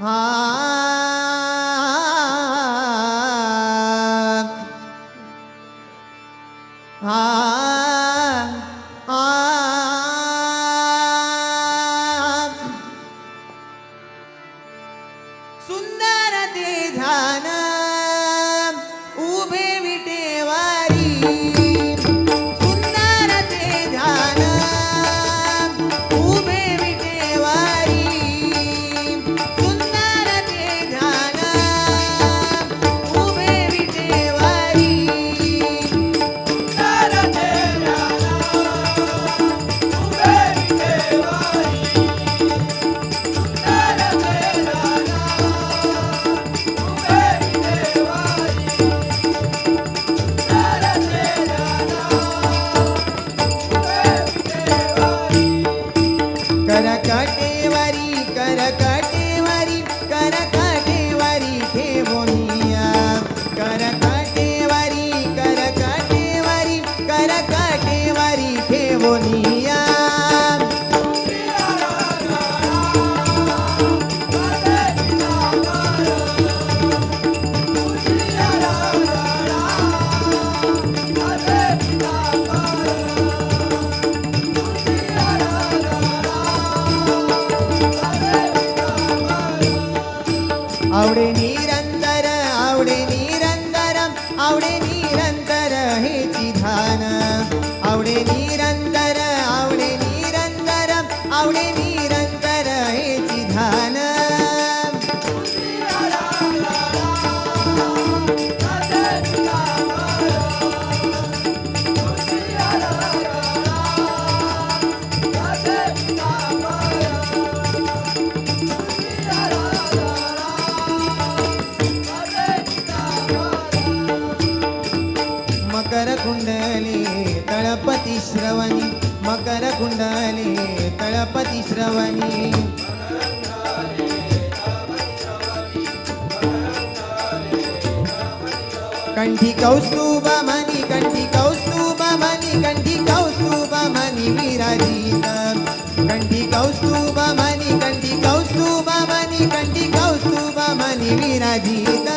हा हा सुंदर ते ध्यान उभे विटेवारी सुंदर ते ध्यान उभे विटेवारी सुंदर ते ध्यान उभे विटेवारी सुंदर ते ध्यान उभे विटेवारी सुंदर ते ध्यान करकटेवारी करकटेवारी ठेवोनिया करकटेवारी करकटेवारी करकटेवारी ठेवोनिया आवडे निरंतर आवडे निरंतरम आवडे निरंतर हेची ध्यान आवडे निरंतर आवडे निरंतरम आवडे निरंतर हेची ध्यान मकर कुंडली तळपती श्रवणी मकर कुंडली तळपती श्रवणी कंठी कौस्तुभ मनी कंठी कौस्तुभ मनी कंठी कौस्तुभ मनी विराजित कंठी कौस्तुभ मनी कंठी कौस्तुभ मनी कंठी कौस्तुभ मनी विराजित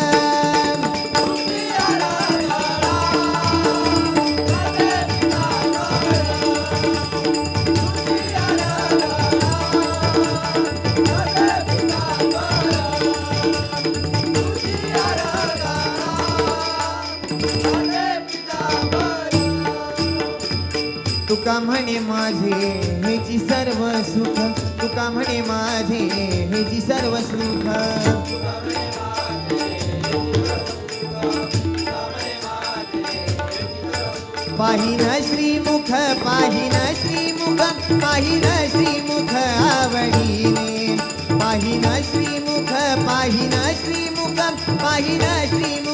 तुका म्हणे माझे हेची सर्व सुख तुका म्हणे माझे हेची सर्व सुख पाहिन श्रीमुख पाहिन श्रीमुख पाहिन श्रीमुख आवडीने पाहिन श्रीमुख पाहिन श्रीमुख पाहिन श्रीमुख